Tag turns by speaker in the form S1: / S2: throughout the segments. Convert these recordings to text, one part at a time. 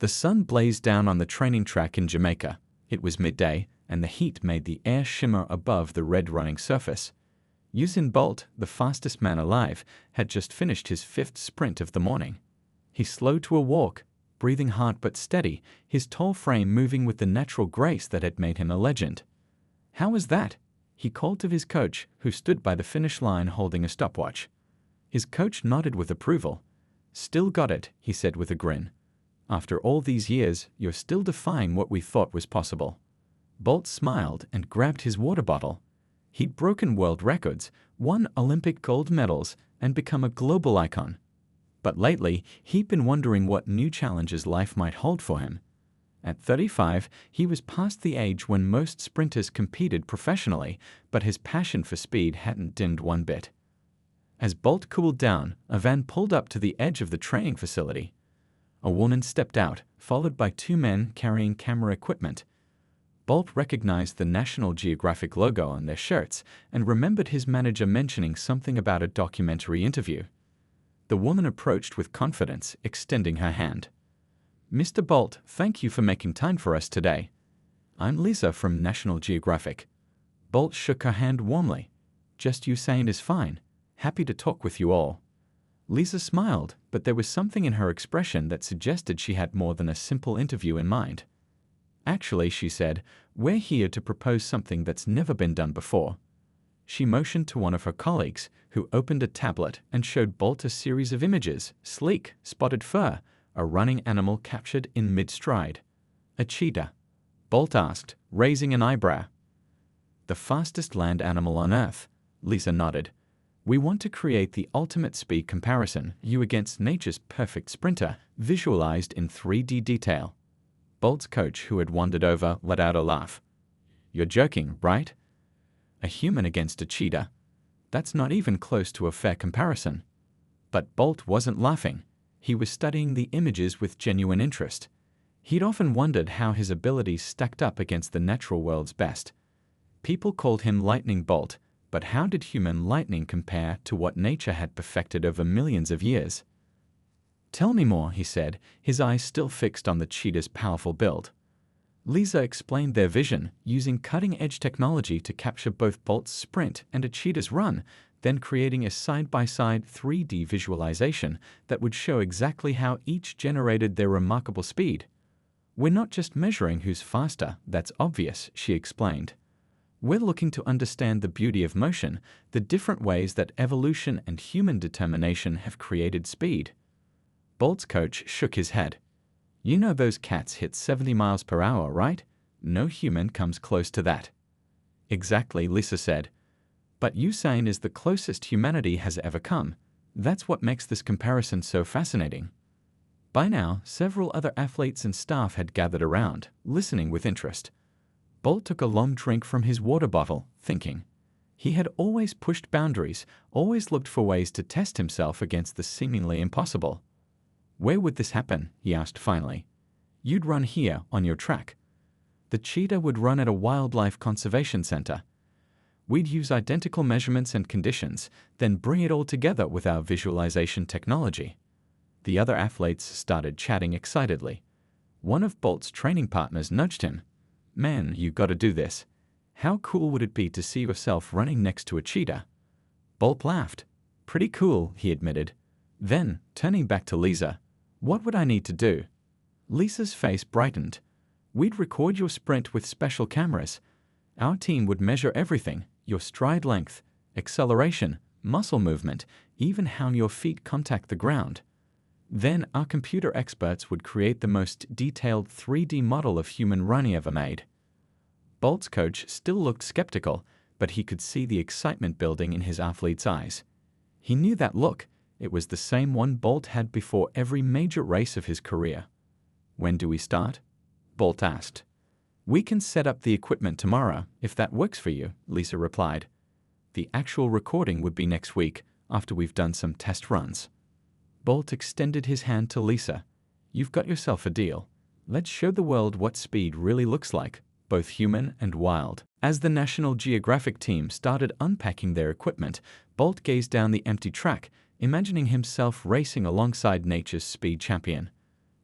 S1: The sun blazed down on the training track in Jamaica. It was midday, and the heat made the air shimmer above the red running surface. Usain Bolt, the fastest man alive, had just finished his 5th sprint of the morning. He slowed to a walk, breathing hard but steady, his tall frame moving with the natural grace that had made him a legend. "How was that?" he called to his coach, who stood by the finish line holding a stopwatch. His coach nodded with approval. "Still got it," he said with a grin. "After all these years, you're still defying what we thought was possible." Bolt smiled and grabbed his water bottle. He'd broken world records, won Olympic gold medals, and become a global icon. But lately, he'd been wondering what new challenges life might hold for him. At 35, he was past the age when most sprinters competed professionally, but his passion for speed hadn't dimmed one bit. As Bolt cooled down, a van pulled up to the edge of the training facility. A woman stepped out, followed by 2 men carrying camera equipment. Bolt recognized the National Geographic logo on their shirts and remembered his manager mentioning something about a documentary interview. The woman approached with confidence, extending her hand. "Mr. Bolt, thank you for making time for us today. I'm Lisa from National Geographic." Bolt shook her hand warmly. "Just Usain is fine. Happy to talk with you all." Lisa smiled, but there was something in her expression that suggested she had more than a simple interview in mind. "Actually," she said, "we're here to propose something that's never been done before." She motioned to one of her colleagues, who opened a tablet and showed Bolt a series of images: sleek, spotted fur, a running animal captured in mid-stride. "A cheetah?" Bolt asked, raising an eyebrow. "The fastest land animal on Earth," Lisa nodded. "We want to create the ultimate speed comparison, you against nature's perfect sprinter, visualized in 3D detail." Bolt's coach, who had wandered over, let out a laugh. "You're joking, right? A human against a cheetah? That's not even close to a fair comparison." But Bolt wasn't laughing. He was studying the images with genuine interest. He'd often wondered how his abilities stacked up against the natural world's best. People called him Lightning Bolt, but how did human lightning compare to what nature had perfected over millions of years? "Tell me more," he said, his eyes still fixed on the cheetah's powerful build. Lisa explained their vision, using cutting-edge technology to capture both Bolt's sprint and a cheetah's run, then creating a side-by-side 3D visualization that would show exactly how each generated their remarkable speed. "We're not just measuring who's faster, that's obvious," she explained. "We're looking to understand the beauty of motion, the different ways that evolution and human determination have created speed." Bolt's coach shook his head. "You know those cats hit 70 miles per hour, right? No human comes close to that." "Exactly," Lisa said. "But Usain is the closest humanity has ever come. That's what makes this comparison so fascinating." By now, several other athletes and staff had gathered around, listening with interest. Bolt took a long drink from his water bottle, thinking. He had always pushed boundaries, always looked for ways to test himself against the seemingly impossible. "Where would this happen?" he asked finally. "You'd run here, on your track. The cheetah would run at a wildlife conservation center. We'd use identical measurements and conditions, then bring it all together with our visualization technology." The other athletes started chatting excitedly. One of Bolt's training partners nudged him. "Man, you gotta do this. How cool would it be to see yourself running next to a cheetah?" Bolt laughed. "Pretty cool," he admitted. Then, turning back to Lisa, "What would I need to do?" Lisa's face brightened. "We'd record your sprint with special cameras. Our team would measure everything: your stride length, acceleration, muscle movement, even how your feet contact the ground. Then our computer experts would create the most detailed 3D model of human running ever made." Bolt's coach still looked skeptical, but he could see the excitement building in his athlete's eyes. He knew that look. It was the same one Bolt had before every major race of his career. "When do we start?" Bolt asked. "We can set up the equipment tomorrow, if that works for you," Lisa replied. "The actual recording would be next week, after we've done some test runs." Bolt extended his hand to Lisa. "You've got yourself a deal. Let's show the world what speed really looks like, both human and wild." As the National Geographic team started unpacking their equipment, Bolt gazed down the empty track, imagining himself racing alongside nature's speed champion.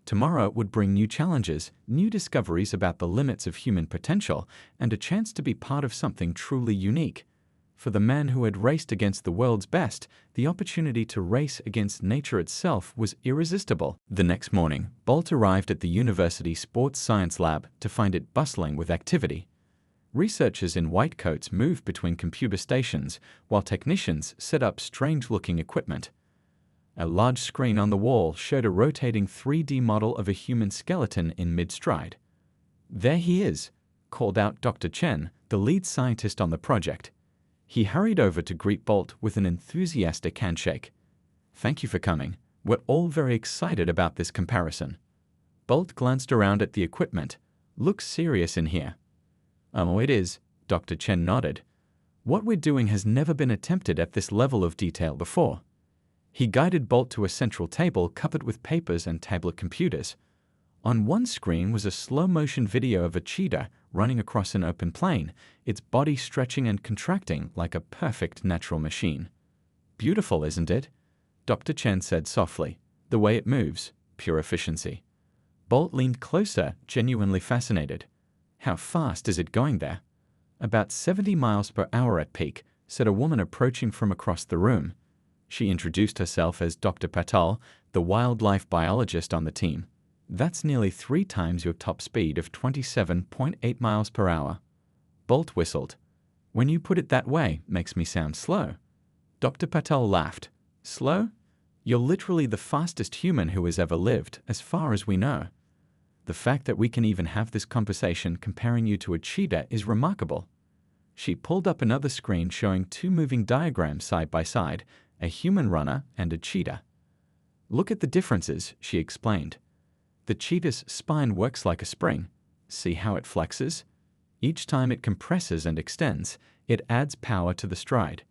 S1: Tomorrow would bring new challenges, new discoveries about the limits of human potential, and a chance to be part of something truly unique. For the man who had raced against the world's best, the opportunity to race against nature itself was irresistible. The next morning, Bolt arrived at the university sports science lab to find it bustling with activity. Researchers in white coats moved between computer stations, while technicians set up strange-looking equipment. A large screen on the wall showed a rotating 3D model of a human skeleton in mid-stride. "There he is," called out Dr. Chen, the lead scientist on the project. He hurried over to greet Bolt with an enthusiastic handshake. "Thank you for coming. We're all very excited about this comparison." Bolt glanced around at the equipment. "Looks serious in here." "Oh, it is," Dr. Chen nodded. "What we're doing has never been attempted at this level of detail before." He guided Bolt to a central table covered with papers and tablet computers. On one screen was a slow-motion video of a cheetah running across an open plain, its body stretching and contracting like a perfect natural machine. "Beautiful, isn't it?" Dr. Chen said softly. "The way it moves, pure efficiency." Bolt leaned closer, genuinely fascinated. "How fast is it going there?" "About 70 miles per hour at peak," said a woman approaching from across the room. She introduced herself as Dr. Patel, the wildlife biologist on the team. "That's nearly 3 times your top speed of 27.8 miles per hour." Bolt whistled. "When you put it that way, makes me sound slow." Dr. Patel laughed. "Slow? You're literally the fastest human who has ever lived, as far as we know. The fact that we can even have this conversation comparing you to a cheetah is remarkable." She pulled up another screen showing 2 moving diagrams side by side, a human runner and a cheetah. "Look at the differences," she explained. "The cheetah's spine works like a spring. See how it flexes? Each time it compresses and extends, it adds power to the stride.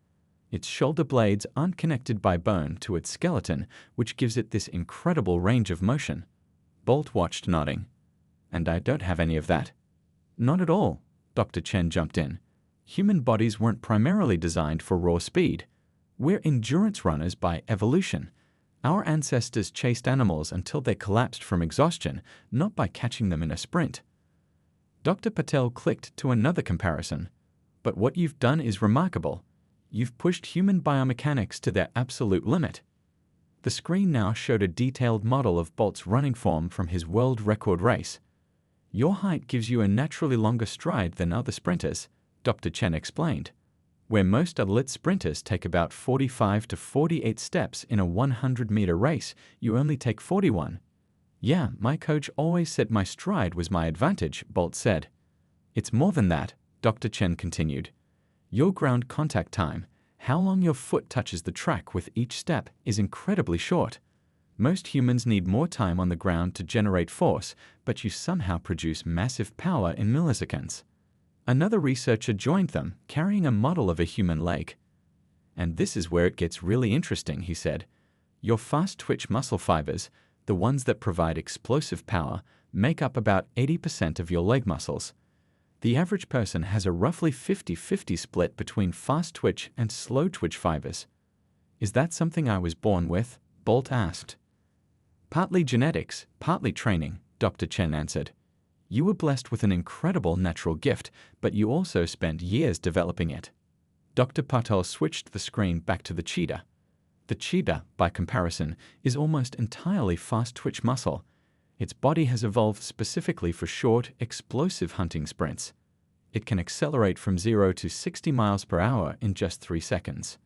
S1: Its shoulder blades aren't connected by bone to its skeleton, which gives it this incredible range of motion." Bolt watched, nodding. "And I don't have any of that." "Not at all," Dr. Chen jumped in. "Human bodies weren't primarily designed for raw speed. We're endurance runners by evolution. Our ancestors chased animals until they collapsed from exhaustion, not by catching them in a sprint." Dr. Patel clicked to another comparison. "But what you've done is remarkable. You've pushed human biomechanics to their absolute limit." The screen now showed a detailed model of Bolt's running form from his world record race. "Your height gives you a naturally longer stride than other sprinters," Dr. Chen explained. "Where most elite sprinters take about 45 to 48 steps in a 100-meter race, you only take 41. "Yeah, my coach always said my stride was my advantage," Bolt said. "It's more than that," Dr. Chen continued. "Your ground contact time, how long your foot touches the track with each step, is incredibly short. Most humans need more time on the ground to generate force, but you somehow produce massive power in milliseconds." Another researcher joined them, carrying a model of a human leg. "And this is where it gets really interesting," he said. "Your fast-twitch muscle fibers, the ones that provide explosive power, make up about 80% of your leg muscles. The average person has a roughly 50-50 split between fast-twitch and slow-twitch fibers." "Is that something I was born with?" Bolt asked. "Partly genetics, partly training," Dr. Chen answered. "You were blessed with an incredible natural gift, but you also spent years developing it." Dr. Patel switched the screen back to the cheetah. The cheetah, by comparison, is almost entirely fast-twitch muscle. Its body has evolved specifically for short, explosive hunting sprints. It can accelerate from 0 to 60 miles per hour in just 3 seconds.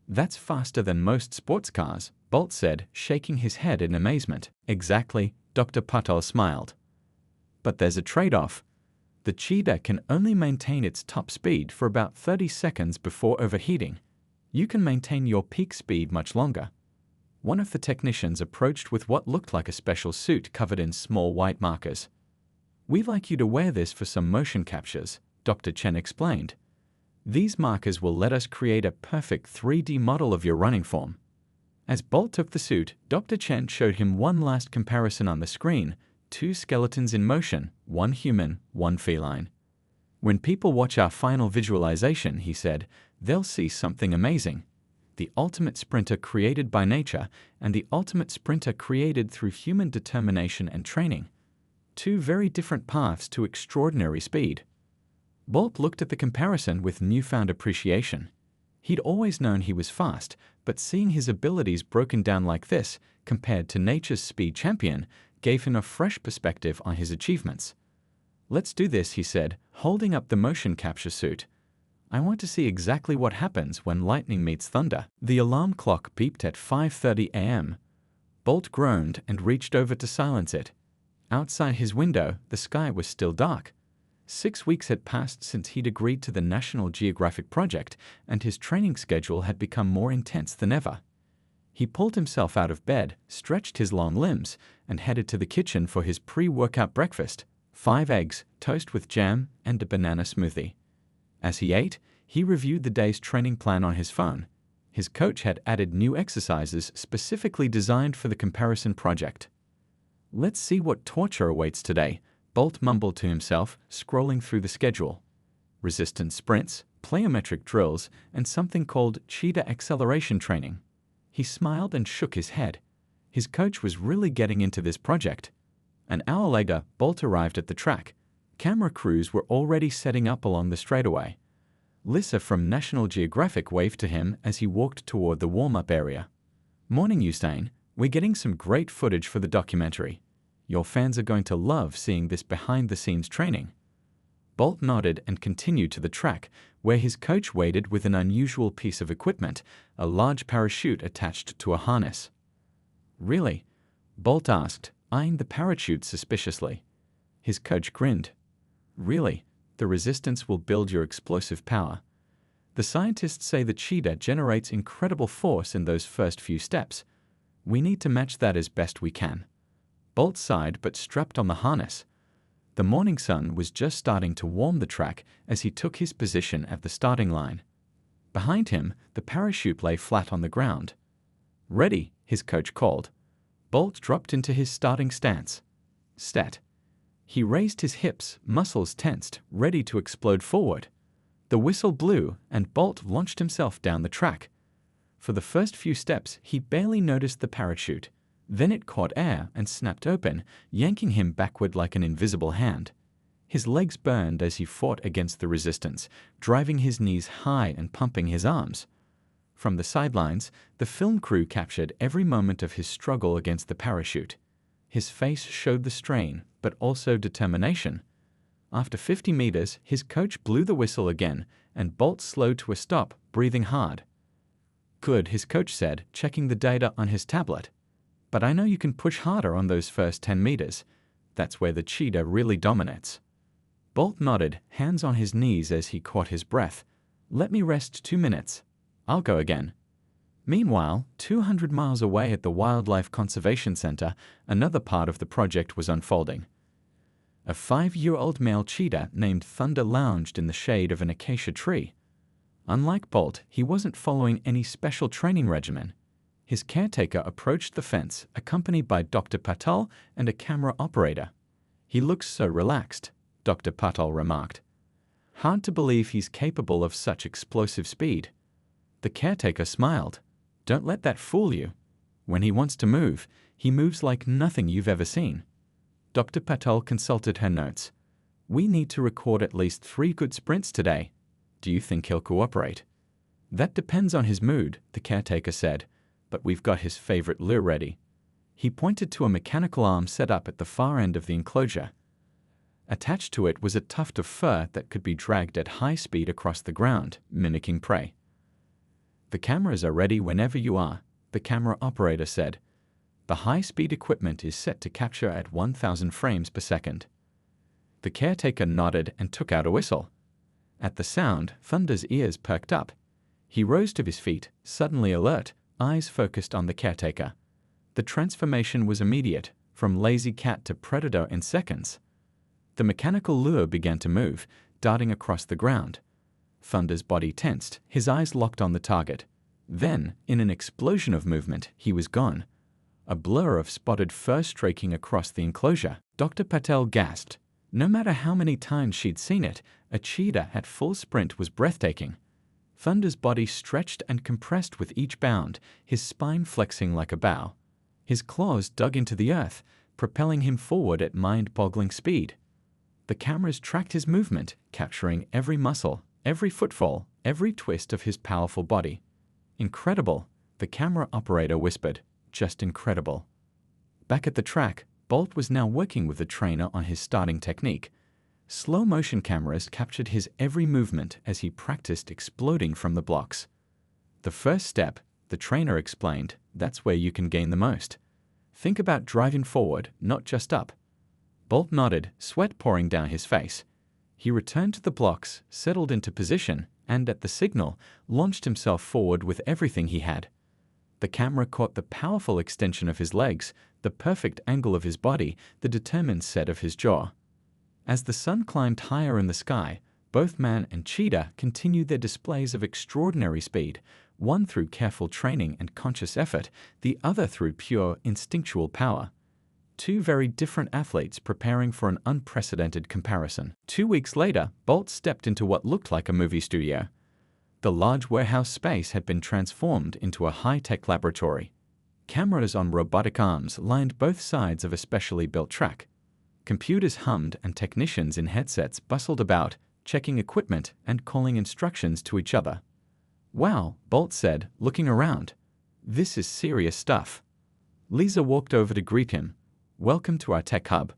S1: "That's faster than most sports cars," Bolt said, shaking his head in amazement. "Exactly," Dr. Patel smiled. "But there's a trade-off. The cheetah can only maintain its top speed for about 30 seconds before overheating. You can maintain your peak speed much longer." One of the technicians approached with what looked like a special suit covered in small white markers. "We'd like you to wear this for some motion captures," Dr. Chen explained. "These markers will let us create a perfect 3D model of your running form." As Bolt took the suit, Dr. Chen showed him one last comparison on the screen: 2 skeletons in motion, 1 human, 1 feline. "When people watch our final visualization," he said, "they'll see something amazing. the ultimate sprinter created by nature and the ultimate sprinter created through human determination and training. Two very different paths to extraordinary speed. Bolt looked at the comparison with newfound appreciation. He'd always known he was fast, but seeing his abilities broken down like this, compared to nature's speed champion, gave him a fresh perspective on his achievements. "Let's do this," he said, holding up the motion capture suit. "I want to see exactly what happens when lightning meets thunder." The alarm clock beeped at 5:30 a.m. Bolt groaned and reached over to silence it. Outside his window, the sky was still dark. 6 weeks had passed since he'd agreed to the National Geographic project, and his training schedule had become more intense than ever. He pulled himself out of bed, stretched his long limbs, and headed to the kitchen for his pre-workout breakfast: 5 eggs, toast with jam, and a banana smoothie. As he ate, he reviewed the day's training plan on his phone. His coach had added new exercises specifically designed for the comparison project. "Let's see what torture awaits today," Bolt mumbled to himself, scrolling through the schedule. Resistance sprints, plyometric drills, and something called Cheetah acceleration training. He smiled and shook his head. His coach was really getting into this project. An hour later, Bolt arrived at the track. Camera crews were already setting up along the straightaway. Lisa from National Geographic waved to him as he walked toward the warm-up area. "Morning, Usain. We're getting some great footage for the documentary. Your fans are going to love seeing this behind-the-scenes training." Bolt nodded and continued to the track, where his coach waited with an unusual piece of equipment, a large parachute attached to a harness. "Really?" Bolt asked, eyeing the parachute suspiciously. His coach grinned. "Really, the resistance will build your explosive power. The scientists say the Cheetah generates incredible force in those first few steps. We need to match that as best we can." Bolt sighed but strapped on the harness. The morning sun was just starting to warm the track as he took his position at the starting line. Behind him, the parachute lay flat on the ground. "Ready," his coach called. Bolt dropped into his starting stance. Stat. He raised his hips, muscles tensed, ready to explode forward. The whistle blew, and Bolt launched himself down the track. For the first few steps, he barely noticed the parachute. Then it caught air and snapped open, yanking him backward like an invisible hand. His legs burned as he fought against the resistance, driving his knees high and pumping his arms. From the sidelines, the film crew captured every moment of his struggle against the parachute. His face showed the strain, but also determination. After 50 meters, his coach blew the whistle again, and Bolt slowed to a stop, breathing hard. "Good," his coach said, checking the data on his tablet. "But I know you can push harder on those first 10 meters. That's where the Cheetah really dominates." Bolt nodded, hands on his knees as he caught his breath. "Let me rest 2 minutes. I'll go again." Meanwhile, 200 miles away at the Wildlife Conservation Center, another part of the project was unfolding. A 5-year-old male cheetah named Thunder lounged in the shade of an acacia tree. Unlike Bolt, he wasn't following any special training regimen. His caretaker approached the fence, accompanied by Dr. Patel and a camera operator. "He looks so relaxed," Dr. Patel remarked. "Hard to believe he's capable of such explosive speed." The caretaker smiled. "Don't let that fool you. When he wants to move, he moves like nothing you've ever seen." Dr. Patel consulted her notes. "We need to record at least 3 good sprints today. Do you think he'll cooperate?" "That depends on his mood," the caretaker said, "but we've got his favorite lure ready." He pointed to a mechanical arm set up at the far end of the enclosure. Attached to it was a tuft of fur that could be dragged at high speed across the ground, mimicking prey. "The cameras are ready whenever you are," the camera operator said. "The high-speed equipment is set to capture at 1,000 frames per second." The caretaker nodded and took out a whistle. At the sound, Thunder's ears perked up. He rose to his feet, suddenly alert, eyes focused on the caretaker. The transformation was immediate, from lazy cat to predator in seconds. The mechanical lure began to move, darting across the ground. Thunder's body tensed, his eyes locked on the target. Then, in an explosion of movement, he was gone. A blur of spotted fur streaking across the enclosure. Dr. Patel gasped. No matter how many times she'd seen it, a cheetah at full sprint was breathtaking. Thunder's body stretched and compressed with each bound, his spine flexing like a bow. His claws dug into the earth, propelling him forward at mind-boggling speed. The cameras tracked his movement, capturing every muscle, every footfall, every twist of his powerful body. Incredible, the camera operator whispered. Just incredible. Back at the track, Bolt was now working with the trainer on his starting technique. Slow-motion cameras captured his every movement as he practiced exploding from the blocks. The first step, the trainer explained, that's where you can gain the most. Think about driving forward, not just up. Bolt nodded, sweat pouring down his face. He returned to the blocks, settled into position, and at the signal, launched himself forward with everything he had. The camera caught the powerful extension of his legs, the perfect angle of his body, the determined set of his jaw. As the sun climbed higher in the sky, both man and Cheetah continued their displays of extraordinary speed, one through careful training and conscious effort, the other through pure, instinctual power. Two very different athletes preparing for an unprecedented comparison. 2 weeks later, Bolt stepped into what looked like a movie studio. The large warehouse space had been transformed into a high-tech laboratory. Cameras on robotic arms lined both sides of a specially built track. Computers hummed and technicians in headsets bustled about, checking equipment and calling instructions to each other. "Wow," Bolt said, looking around. "This is serious stuff." Lisa walked over to greet him. "Welcome to our tech hub.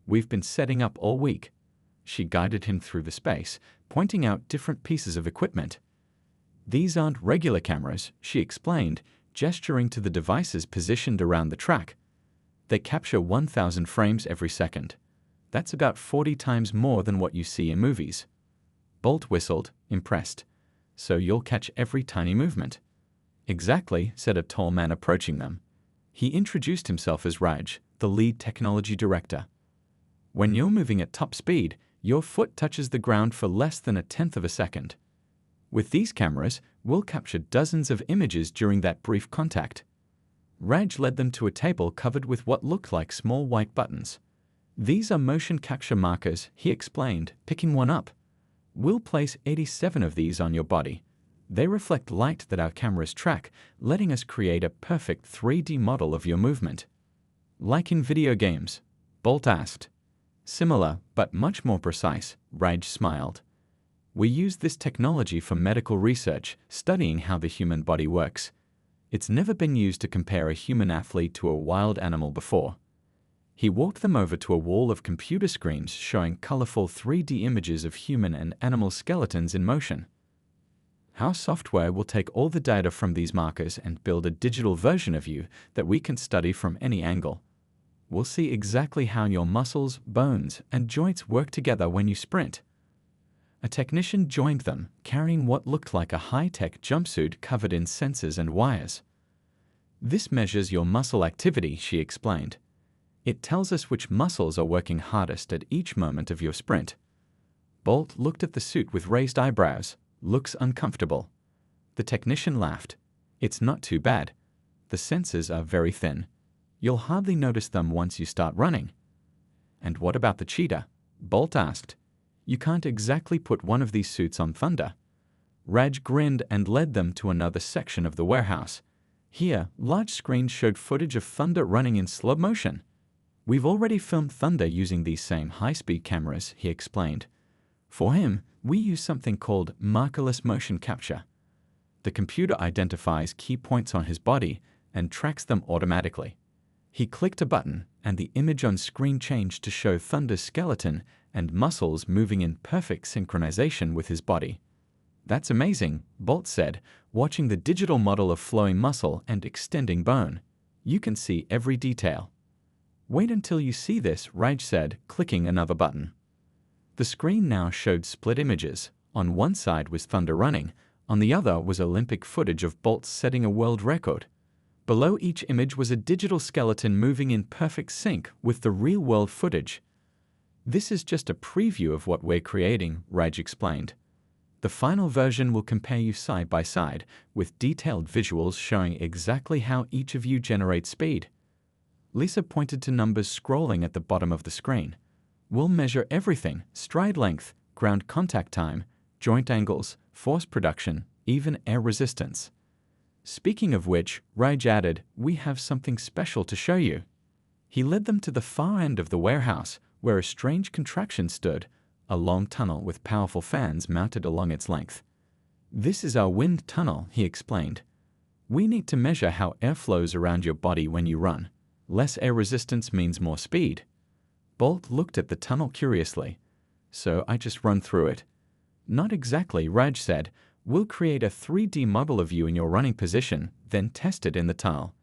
S1: We've been setting up all week." She guided him through the space, pointing out different pieces of equipment. "These aren't regular cameras," she explained, gesturing to the devices positioned around the track. "They capture 1,000 frames every second. That's about 40 times more than what you see in movies." Bolt whistled, impressed. "So you'll catch every tiny movement." "Exactly," said a tall man approaching them. He introduced himself as Raj, the lead technology director. "When you're moving at top speed, your foot touches the ground for less than 1/10 of a second. With these cameras, we'll capture dozens of images during that brief contact." Raj led them to a table covered with what looked like small white buttons. "These are motion capture markers," he explained, picking one up. "We'll place 87 of these on your body. They reflect light that our cameras track, letting us create a perfect 3D model of your movement." "Like in video games?" Bolt asked. "Similar, but much more precise," Raj smiled. "We use this technology for medical research, studying how the human body works. It's never been used to compare a human athlete to a wild animal before." He walked them over to a wall of computer screens showing colorful 3D images of human and animal skeletons in motion. "Our software will take all the data from these markers and build a digital version of you that we can study from any angle. We'll see exactly how your muscles, bones, and joints work together when you sprint." A technician joined them, carrying what looked like a high-tech jumpsuit covered in sensors and wires. "This measures your muscle activity," she explained. "It tells us which muscles are working hardest at each moment of your sprint." Bolt looked at the suit with raised eyebrows. "Looks uncomfortable." The technician laughed. "It's not too bad. The sensors are very thin. You'll hardly notice them once you start running." "And what about the Cheetah?" Bolt asked. "You can't exactly put one of these suits on Thunder." Raj grinned and led them to another section of the warehouse. Here, large screens showed footage of Thunder running in slow motion. "We've already filmed Thunder using these same high-speed cameras," he explained. "For him, we use something called markerless motion capture. The computer identifies key points on his body and tracks them automatically." He clicked a button, and the image on screen changed to show Thunder's skeleton and muscles moving in perfect synchronization with his body. "That's amazing," Bolt said, watching the digital model of flowing muscle and extending bone. "You can see every detail." "Wait until you see this," Raj said, clicking another button. The screen now showed split images. On one side was Thunder running, on the other was Olympic footage of Bolt setting a world record. Below each image was a digital skeleton moving in perfect sync with the real-world footage. "This is just a preview of what we're creating," Raj explained. "The final version will compare you side by side, with detailed visuals showing exactly how each of you generates speed." Lisa pointed to numbers scrolling at the bottom of the screen. "We'll measure everything: stride length, ground contact time, joint angles, force production, even air resistance. Speaking of which, Raj added, "We have something special to show you." He led them to the far end of the warehouse, where a strange contraption stood, a long tunnel with powerful fans mounted along its length. "This is our wind tunnel," he explained. "We need to measure how air flows around your body when you run. Less air resistance means more speed." Bolt looked at the tunnel curiously. "So I just run through it?" "Not exactly," Raj said. "We'll create a 3D model of you in your running position, then test it in the tunnel.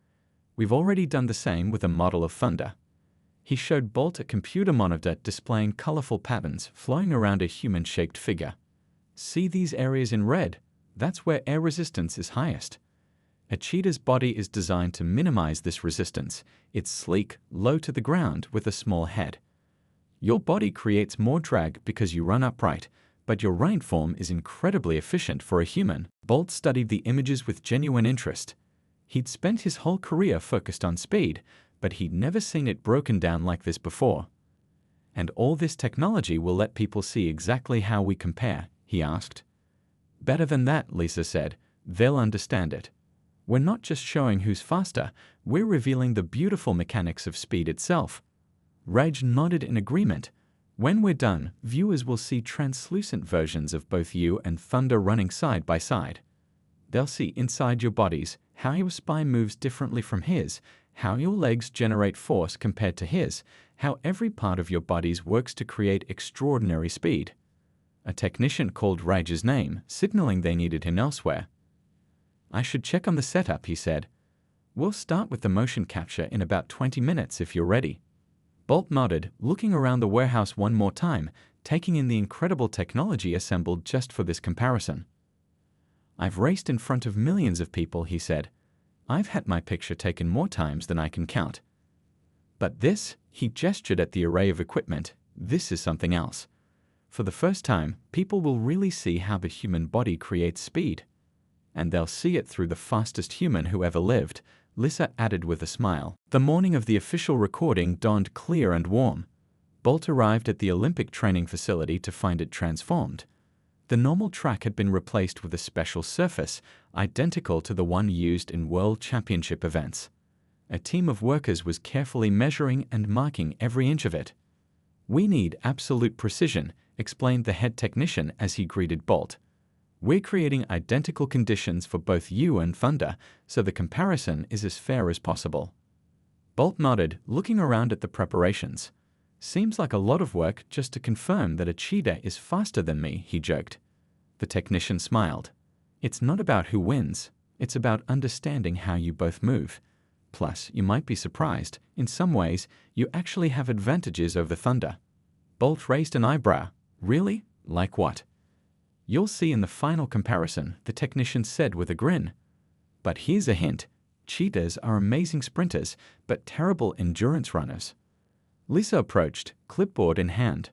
S1: We've already done the same with a model of thunder." He showed Bolt a computer monitor displaying colorful patterns flowing around a human-shaped figure. "See these areas in red? That's where air resistance is highest. A cheetah's body is designed to minimize this resistance. It's sleek, low to the ground, with a small head. Your body creates more drag because you run upright, but your running form is incredibly efficient for a human." Bolt studied the images with genuine interest. He'd spent his whole career focused on speed, but he'd never seen it broken down like this before. "And all this technology will let people see exactly how we compare?" he asked. "Better than that," Lisa said. "They'll understand it. We're not just showing who's faster, we're revealing the beautiful mechanics of speed itself." Raj nodded in agreement. "When we're done, viewers will see translucent versions of both you and Thunder running side by side. They'll see inside your bodies, how your spine moves differently from his, how your legs generate force compared to his, how every part of your bodies works to create extraordinary speed." A technician called Raj's name, signaling they needed him elsewhere. "I should check on the setup," he said. "We'll start with the motion capture in about 20 minutes if you're ready." Bolt nodded, looking around the warehouse one more time, taking in the incredible technology assembled just for this comparison. "I've raced in front of millions of people," he said. "I've had my picture taken more times than I can count. But this," he gestured at the array of equipment, "this is something else. For the first time, people will really see how the human body creates speed. And they'll see it through the fastest human who ever lived," Lisa added with a smile. The morning of the official recording dawned clear and warm. Bolt arrived at the Olympic training facility to find it transformed. The normal track had been replaced with a special surface, identical to the one used in World Championship events. A team of workers was carefully measuring and marking every inch of it. "We need absolute precision," explained the head technician as he greeted Bolt. "We're creating identical conditions for both you and Thunder, so the comparison is as fair as possible." Bolt nodded, looking around at the preparations. "Seems like a lot of work just to confirm that a cheetah is faster than me," he joked. The technician smiled. "It's not about who wins. It's about understanding how you both move. Plus, you might be surprised, in some ways, you actually have advantages over Thunder." Bolt raised an eyebrow. "Really? Like what?" "You'll see in the final comparison," the technician said with a grin. "But here's a hint. Cheetahs are amazing sprinters, but terrible endurance runners." Lisa approached, clipboard in hand.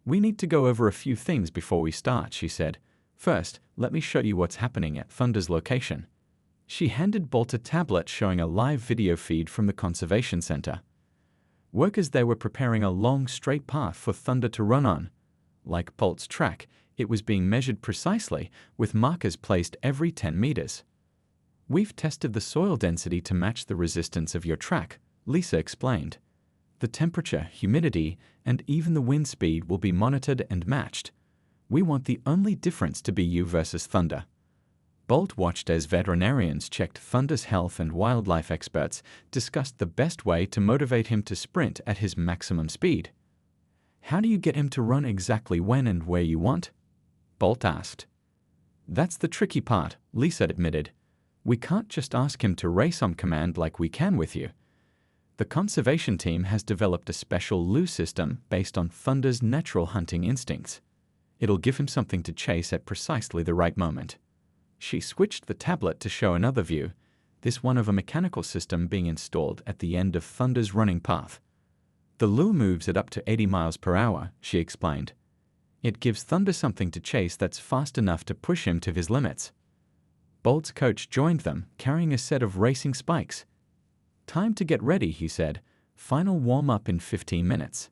S1: "We need to go over a few things before we start," she said. "First, let me show you what's happening at Thunder's location." She handed Bolt a tablet showing a live video feed from the conservation center. Workers there were preparing a long, straight path for Thunder to run on. Like Bolt's track, it was being measured precisely, with markers placed every 10 meters. "We've tested the soil density to match the resistance of your track," Lisa explained. "The temperature, humidity, and even the wind speed will be monitored and matched. We want the only difference to be you versus Thunder." Bolt watched as veterinarians checked Thunder's health and wildlife experts discussed the best way to motivate him to sprint at his maximum speed. "How do you get him to run exactly when and where you want?" Bolt asked. "That's the tricky part," Lisa admitted. "We can't just ask him to race on command like we can with you. The conservation team has developed a special lure system based on Thunder's natural hunting instincts. It'll give him something to chase at precisely the right moment." She switched the tablet to show another view, this one of a mechanical system being installed at the end of Thunder's running path. "The lure moves at up to 80 miles per hour, she explained. "It gives Thunder something to chase that's fast enough to push him to his limits." Bolt's coach joined them, carrying a set of racing spikes. "Time to get ready," he said. "Final warm-up in 15 minutes."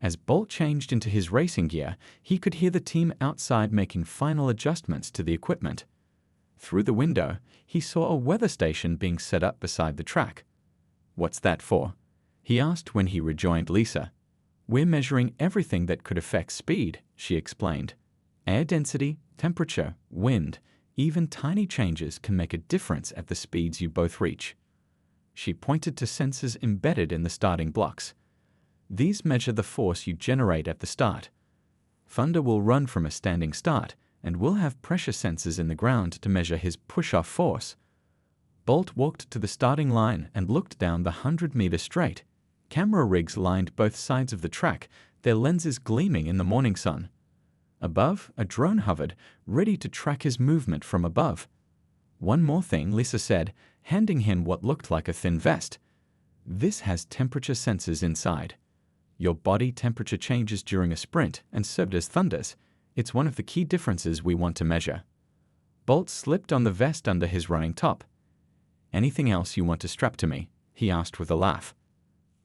S1: As Bolt changed into his racing gear, he could hear the team outside making final adjustments to the equipment. Through the window, he saw a weather station being set up beside the track. "What's that for?" he asked when he rejoined Lisa. "We're measuring everything that could affect speed," she explained. "Air density, temperature, wind, even tiny changes can make a difference at the speeds you both reach." She pointed to sensors embedded in the starting blocks. "These measure the force you generate at the start. Thunder will run from a standing start, and we'll have pressure sensors in the ground to measure his push-off force." Bolt walked to the starting line and looked down the 100-meter straight. Camera rigs lined both sides of the track, their lenses gleaming in the morning sun. Above, a drone hovered, ready to track his movement from above. "One more thing," Lisa said, handing him what looked like a thin vest. "This has temperature sensors inside. Your body temperature changes during a sprint, and so does Thunder's. It's one of the key differences we want to measure." Bolt slipped on the vest under his running top. "Anything else you want to strap to me?" he asked with a laugh.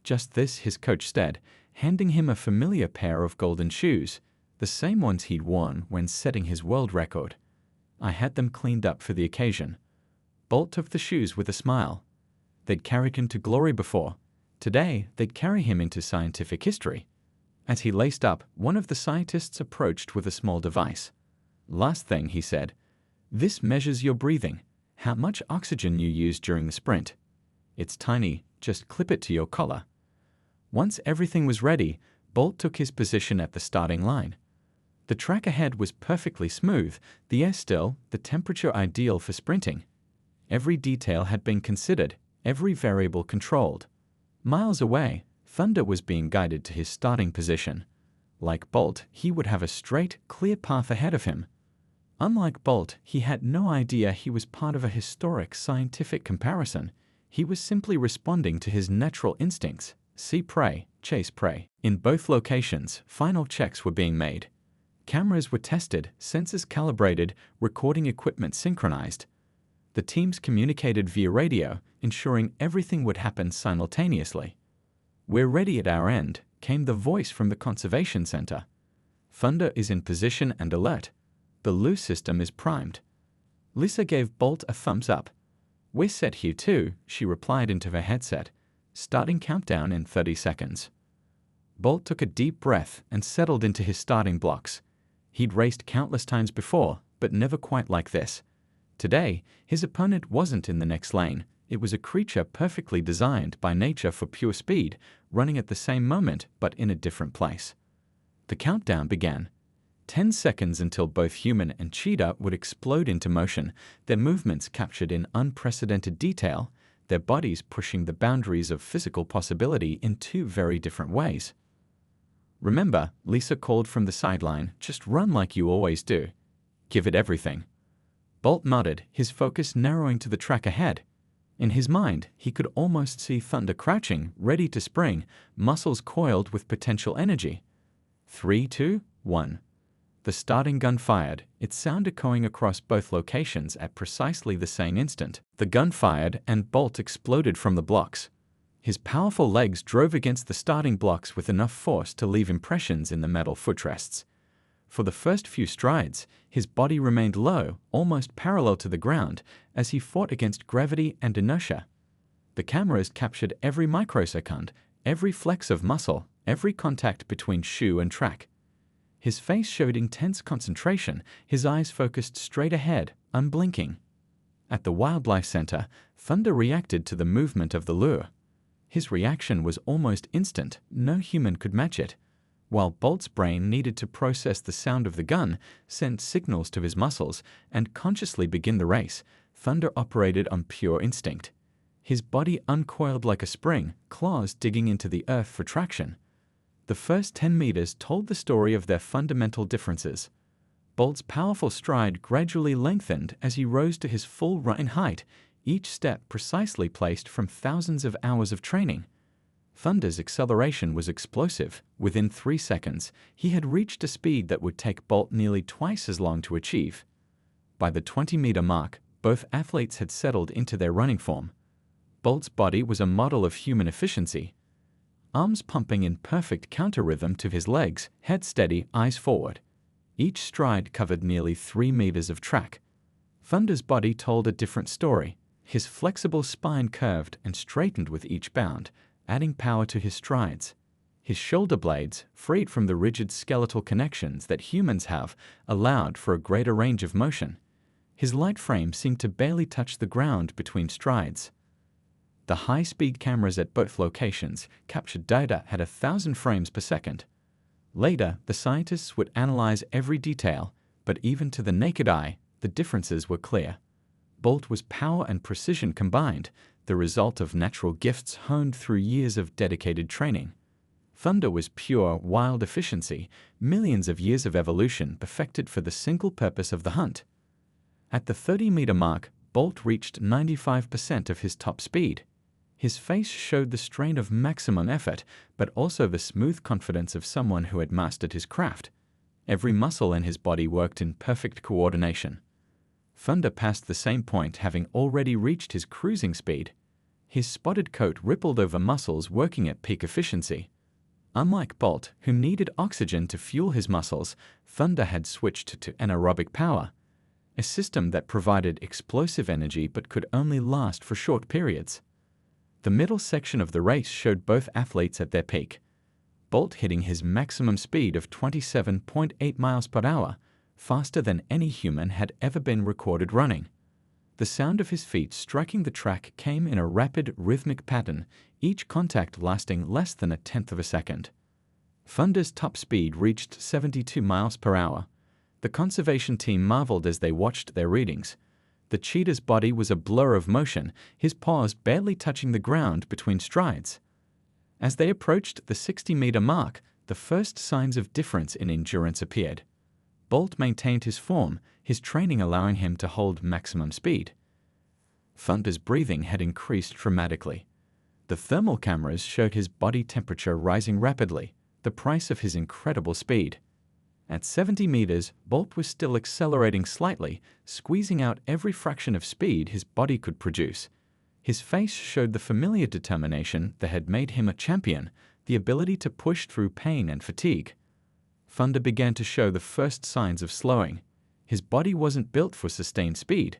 S1: "Just this," his coach said, handing him a familiar pair of golden shoes, the same ones he'd worn when setting his world record. "I had them cleaned up for the occasion." Bolt took the shoes with a smile. They'd carried him to glory before. Today, they'd carry him into scientific history. As he laced up, one of the scientists approached with a small device. "Last thing," he said, "this measures your breathing, how much oxygen you use during the sprint. It's tiny, just clip it to your collar." Once everything was ready, Bolt took his position at the starting line. The track ahead was perfectly smooth, the air still, the temperature ideal for sprinting. Every detail had been considered, every variable controlled. Miles away, Thunder was being guided to his starting position. Like Bolt, he would have a straight, clear path ahead of him. Unlike Bolt, he had no idea he was part of a historic scientific comparison. He was simply responding to his natural instincts: see prey, chase prey. In both locations, final checks were being made. Cameras were tested, sensors calibrated, recording equipment synchronized. The teams communicated via radio, ensuring everything would happen simultaneously. "We're ready at our end," came the voice from the conservation center. "Thunder is in position and alert. The Lu system is primed." Lisa gave Bolt a thumbs up. "We're set here too," she replied into her headset. "Starting countdown in 30 seconds." Bolt took a deep breath and settled into his starting blocks. He'd raced countless times before, but never quite like this. Today, his opponent wasn't in the next lane. It was a creature perfectly designed by nature for pure speed, running at the same moment but in a different place. The countdown began. 10 seconds until both human and Cheetah would explode into motion, their movements captured in unprecedented detail, their bodies pushing the boundaries of physical possibility in two very different ways. "Remember," Lisa called from the sideline, "just run like you always do. Give it everything." Bolt nodded, his focus narrowing to the track ahead. In his mind, he could almost see Thunder crouching, ready to spring, muscles coiled with potential energy. 3, 2, 1. The starting gun fired, its sound echoing across both locations at precisely the same instant. The gun fired, and Bolt exploded from the blocks. His powerful legs drove against the starting blocks with enough force to leave impressions in the metal footrests. For the first few strides, his body remained low, almost parallel to the ground, as he fought against gravity and inertia. The cameras captured every microsecond, every flex of muscle, every contact between shoe and track. His face showed intense concentration, his eyes focused straight ahead, unblinking. At the Wildlife Center, Thunder reacted to the movement of the lure. His reaction was almost instant, no human could match it. While Bolt's brain needed to process the sound of the gun, send signals to his muscles, and consciously begin the race, Thunder operated on pure instinct. His body uncoiled like a spring, claws digging into the earth for traction. The first 10 meters told the story of their fundamental differences. Bolt's powerful stride gradually lengthened as he rose to his full running height, each step precisely placed from thousands of hours of training. Thunder's acceleration was explosive. Within 3 seconds, he had reached a speed that would take Bolt nearly twice as long to achieve. By the 20-meter mark, both athletes had settled into their running form. Bolt's body was a model of human efficiency. Arms pumping in perfect counter-rhythm to his legs, head steady, eyes forward. Each stride covered nearly 3 meters of track. Thunder's body told a different story. His flexible spine curved and straightened with each bound, adding power to his strides. His shoulder blades, freed from the rigid skeletal connections that humans have, allowed for a greater range of motion. His light frame seemed to barely touch the ground between strides. The high-speed cameras at both locations captured data at 1,000 frames per second. Later, the scientists would analyze every detail, but even to the naked eye, the differences were clear. Bolt was power and precision combined, the result of natural gifts honed through years of dedicated training. Thunder was pure, wild efficiency, millions of years of evolution perfected for the single purpose of the hunt. At the 30-meter mark, Bolt reached 95% of his top speed. His face showed the strain of maximum effort, but also the smooth confidence of someone who had mastered his craft. Every muscle in his body worked in perfect coordination. Thunder passed the same point, having already reached his cruising speed. His spotted coat rippled over muscles working at peak efficiency. Unlike Bolt, who needed oxygen to fuel his muscles, Thunder had switched to anaerobic power, a system that provided explosive energy but could only last for short periods. The middle section of the race showed both athletes at their peak. Bolt hitting his maximum speed of 27.8 miles per hour, faster than any human had ever been recorded running. The sound of his feet striking the track came in a rapid, rhythmic pattern, each contact lasting less than 1/10 of a second. Thunder's top speed reached 72 miles per hour. The conservation team marveled as they watched their readings. The cheetah's body was a blur of motion, his paws barely touching the ground between strides. As they approached the 60-meter mark, the first signs of difference in endurance appeared. Bolt maintained his form, his training allowing him to hold maximum speed. Thunder's breathing had increased dramatically. The thermal cameras showed his body temperature rising rapidly, the price of his incredible speed. At 70 meters, Bolt was still accelerating slightly, squeezing out every fraction of speed his body could produce. His face showed the familiar determination that had made him a champion, the ability to push through pain and fatigue. Thunder began to show the first signs of slowing. His body wasn't built for sustained speed.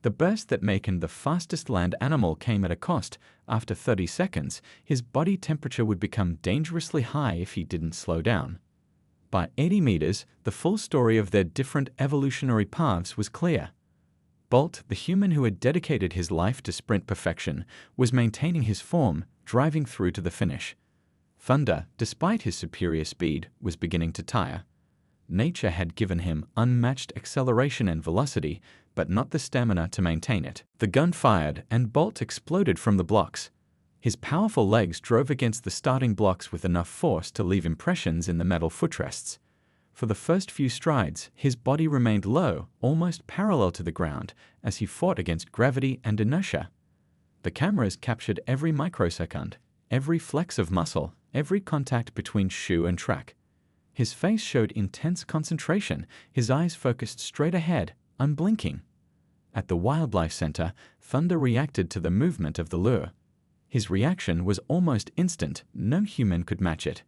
S1: The burst that made him the fastest land animal came at a cost. After 30 seconds, his body temperature would become dangerously high if he didn't slow down. By 80 meters, the full story of their different evolutionary paths was clear. Bolt, the human who had dedicated his life to sprint perfection, was maintaining his form, driving through to the finish. Thunder, despite his superior speed, was beginning to tire. Nature had given him unmatched acceleration and velocity, but not the stamina to maintain it. The gun fired, and Bolt exploded from the blocks. His powerful legs drove against the starting blocks with enough force to leave impressions in the metal footrests. For the first few strides, his body remained low, almost parallel to the ground, as he fought against gravity and inertia. The cameras captured every microsecond, every flex of muscle, every contact between shoe and track. His face showed intense concentration, his eyes focused straight ahead, unblinking. At the Wildlife Center, Thunder reacted to the movement of the lure. His reaction was almost instant, no human could match it.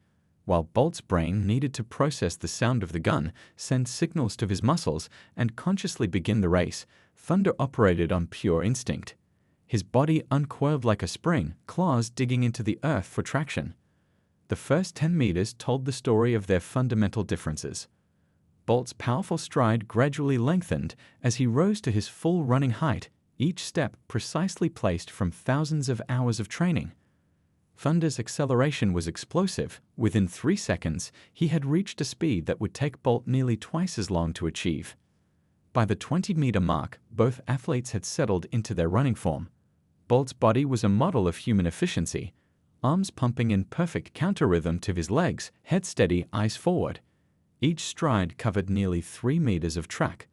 S1: While Bolt's brain needed to process the sound of the gun, send signals to his muscles, and consciously begin the race, Thunder operated on pure instinct. His body uncoiled like a spring, claws digging into the earth for traction. The first 10 meters told the story of their fundamental differences. Bolt's powerful stride gradually lengthened as he rose to his full running height, each step precisely placed from thousands of hours of training. Thunder's acceleration was explosive. Within 3 seconds, he had reached a speed that would take Bolt nearly twice as long to achieve. By the 20-meter mark, both athletes had settled into their running form. Bolt's body was a model of human efficiency, arms pumping in perfect counter-rhythm to his legs, head steady, eyes forward. Each stride covered nearly 3 meters of track.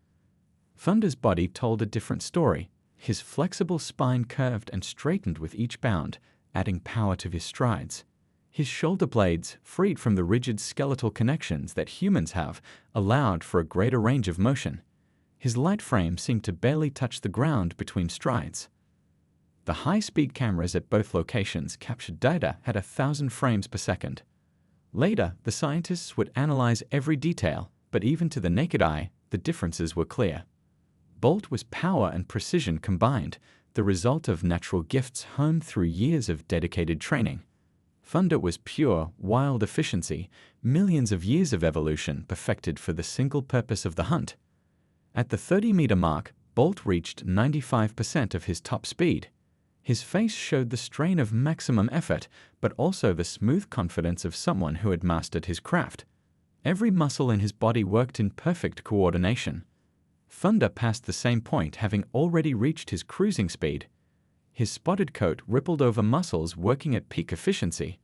S1: Thunder's body told a different story. His flexible spine curved and straightened with each bound, adding power to his strides. His shoulder blades, freed from the rigid skeletal connections that humans have, allowed for a greater range of motion. His light frame seemed to barely touch the ground between strides. The high-speed cameras at both locations captured data at 1,000 frames per second. Later, the scientists would analyze every detail, but even to the naked eye, the differences were clear. Bolt was power and precision combined, the result of natural gifts honed through years of dedicated training. Thunder was pure, wild efficiency, millions of years of evolution perfected for the single purpose of the hunt. At the 30-meter mark, Bolt reached 95% of his top speed. His face showed the strain of maximum effort, but also the smooth confidence of someone who had mastered his craft. Every muscle in his body worked in perfect coordination. Thunder passed the same point, having already reached his cruising speed. His spotted coat rippled over muscles working at peak efficiency.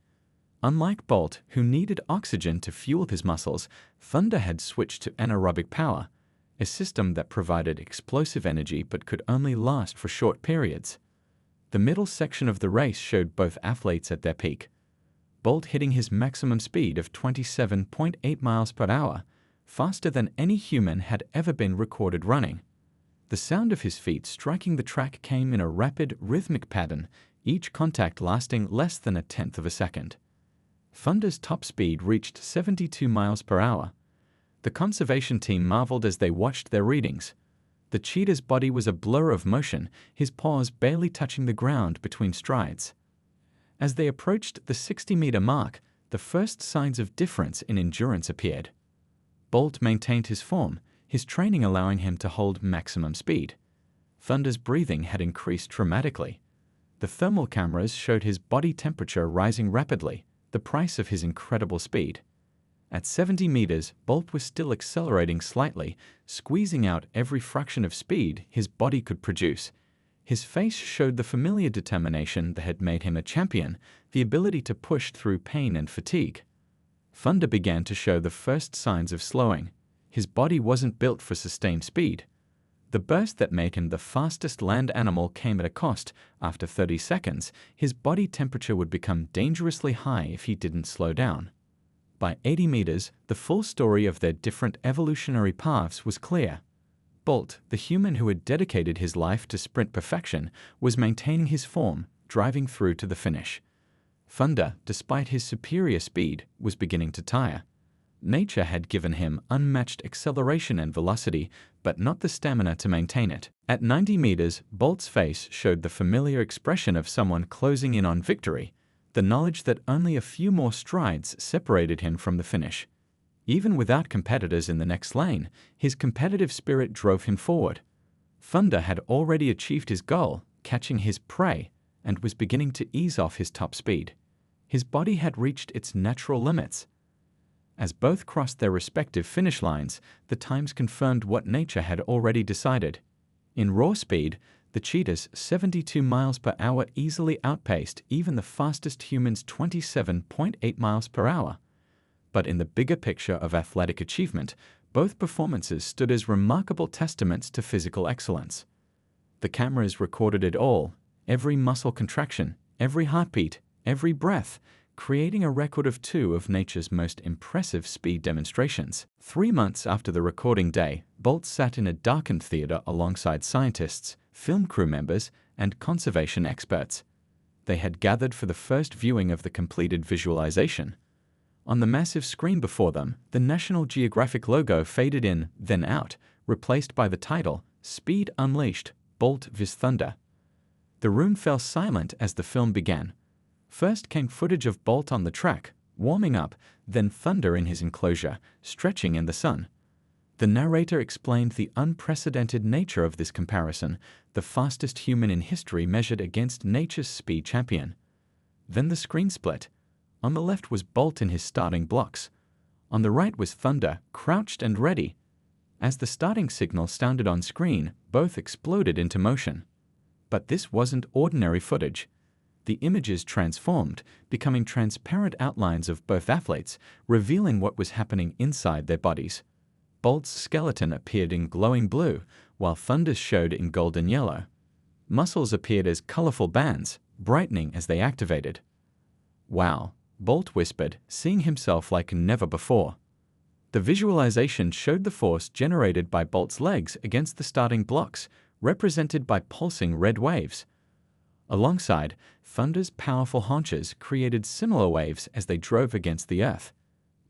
S1: Unlike Bolt, who needed oxygen to fuel his muscles, Thunder had switched to anaerobic power, a system that provided explosive energy but could only last for short periods. The middle section of the race showed both athletes at their peak. Bolt hitting his maximum speed of 27.8 miles per hour, faster than any human had ever been recorded running. The sound of his feet striking the track came in a rapid, rhythmic pattern, each contact lasting less than a tenth of a second. Thunder's top speed reached 72 miles per hour. The conservation team marveled as they watched their readings. The cheetah's body was a blur of motion, his paws barely touching the ground between strides. As they approached the 60-meter mark, the first signs of difference in endurance appeared. Bolt maintained his form, his training allowing him to hold maximum speed. Thunder's breathing had increased dramatically. The thermal cameras showed his body temperature rising rapidly, the price of his incredible speed. At 70 meters, Bolt was still accelerating slightly, squeezing out every fraction of speed his body could produce. His face showed the familiar determination that had made him a champion, the ability to push through pain and fatigue. Thunder began to show the first signs of slowing. His body wasn't built for sustained speed. The burst that made him the fastest land animal came at a cost. After 30 seconds, his body temperature would become dangerously high if he didn't slow down. By 80 meters, the full story of their different evolutionary paths was clear. Bolt, the human who had dedicated his life to sprint perfection, was maintaining his form, driving through to the finish. Thunder, despite his superior speed, was beginning to tire. Nature had given him unmatched acceleration and velocity, but not the stamina to maintain it. At 90 meters, Bolt's face showed the familiar expression of someone closing in on victory, the knowledge that only a few more strides separated him from the finish. Even without competitors in the next lane, his competitive spirit drove him forward. Thunder had already achieved his goal, catching his prey, and was beginning to ease off his top speed. His body had reached its natural limits. As both crossed their respective finish lines, the times confirmed what nature had already decided. In raw speed, the cheetah's 72 miles per hour easily outpaced even the fastest human's 27.8 miles per hour. But in the bigger picture of athletic achievement, both performances stood as remarkable testaments to physical excellence. The cameras recorded it all, every muscle contraction, every heartbeat, every breath, creating a record of two of nature's most impressive speed demonstrations. 3 months after the recording day, Bolt sat in a darkened theater alongside scientists, film crew members, and conservation experts. They had gathered for the first viewing of the completed visualization. On the massive screen before them, the National Geographic logo faded in, then out, replaced by the title, Speed Unleashed, Bolt vs. Thunder. The room fell silent as the film began. First came footage of Bolt on the track, warming up, then Thunder in his enclosure, stretching in the sun. The narrator explained the unprecedented nature of this comparison, the fastest human in history measured against nature's speed champion. Then the screen split. On the left was Bolt in his starting blocks. On the right was Thunder, crouched and ready. As the starting signal sounded on screen, both exploded into motion. But this wasn't ordinary footage. The images transformed, becoming transparent outlines of both athletes, revealing what was happening inside their bodies. Bolt's skeleton appeared in glowing blue, while Thunder's showed in golden yellow. Muscles appeared as colorful bands, brightening as they activated. "Wow," Bolt whispered, seeing himself like never before. The visualization showed the force generated by Bolt's legs against the starting blocks, represented by pulsing red waves. Alongside, Thunder's powerful haunches created similar waves as they drove against the earth.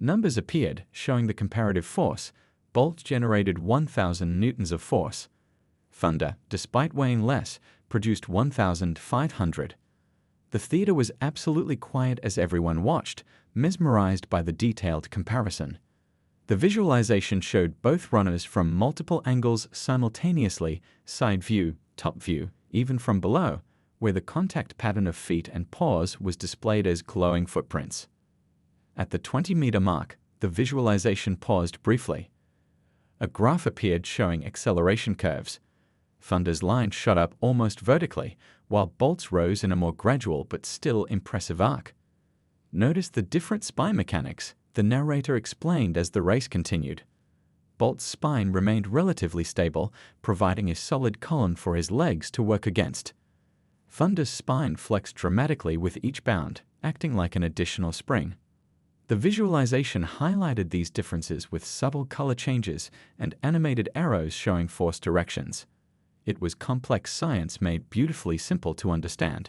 S1: Numbers appeared, showing the comparative force. Bolt generated 1,000 newtons of force. Thunder, despite weighing less, produced 1,500. The theater was absolutely quiet as everyone watched, mesmerized by the detailed comparison. The visualization showed both runners from multiple angles simultaneously, side view, top view, even from below, where the contact pattern of feet and paws was displayed as glowing footprints. At the 20-meter mark, the visualization paused briefly. A graph appeared showing acceleration curves. Thunder's line shot up almost vertically, while Bolt's rose in a more gradual but still impressive arc. Notice the different spine mechanics, the narrator explained as the race continued. Bolt's spine remained relatively stable, providing a solid column for his legs to work against. Thunder's spine flexed dramatically with each bound, acting like an additional spring. The visualization highlighted these differences with subtle color changes and animated arrows showing force directions. It was complex science made beautifully simple to understand.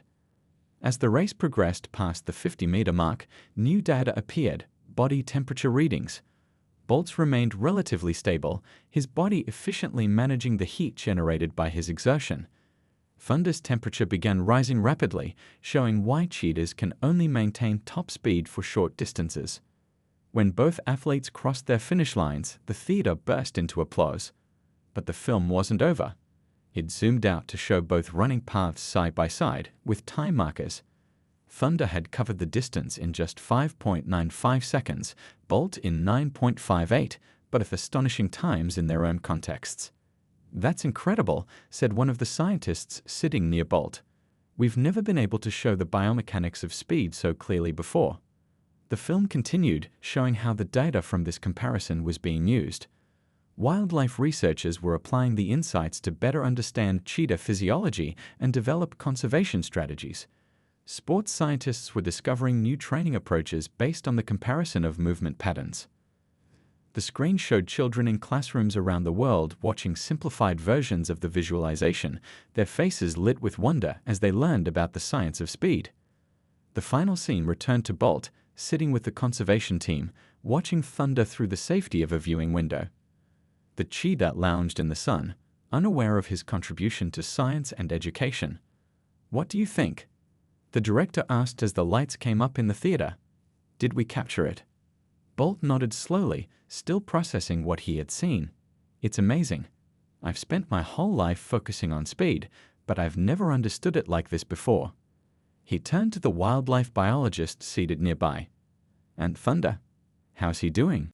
S1: As the race progressed past the 50-meter mark, new data appeared, body temperature readings. Bolt's remained relatively stable, his body efficiently managing the heat generated by his exertion. Thunder's temperature began rising rapidly, showing why cheetahs can only maintain top speed for short distances. When both athletes crossed their finish lines, the theater burst into applause. But the film wasn't over. It zoomed out to show both running paths side by side, with time markers. Thunder had covered the distance in just 5.95 seconds, Bolt in 9.58, but with astonishing times in their own contexts. "That's incredible," said one of the scientists sitting near Bolt. "We've never been able to show the biomechanics of speed so clearly before." The film continued, showing how the data from this comparison was being used. Wildlife researchers were applying the insights to better understand cheetah physiology and develop conservation strategies. Sports scientists were discovering new training approaches based on the comparison of movement patterns. The screen showed children in classrooms around the world watching simplified versions of the visualization, their faces lit with wonder as they learned about the science of speed. The final scene returned to Bolt, sitting with the conservation team, watching Thunder through the safety of a viewing window. The cheetah lounged in the sun, unaware of his contribution to science and education. "What do you think?" the director asked as the lights came up in the theater. "Did we capture it?" Bolt nodded slowly, still processing what he had seen. "It's amazing. I've spent my whole life focusing on speed, but I've never understood it like this before." He turned to the wildlife biologist seated nearby. "And Thunder, how's he doing?"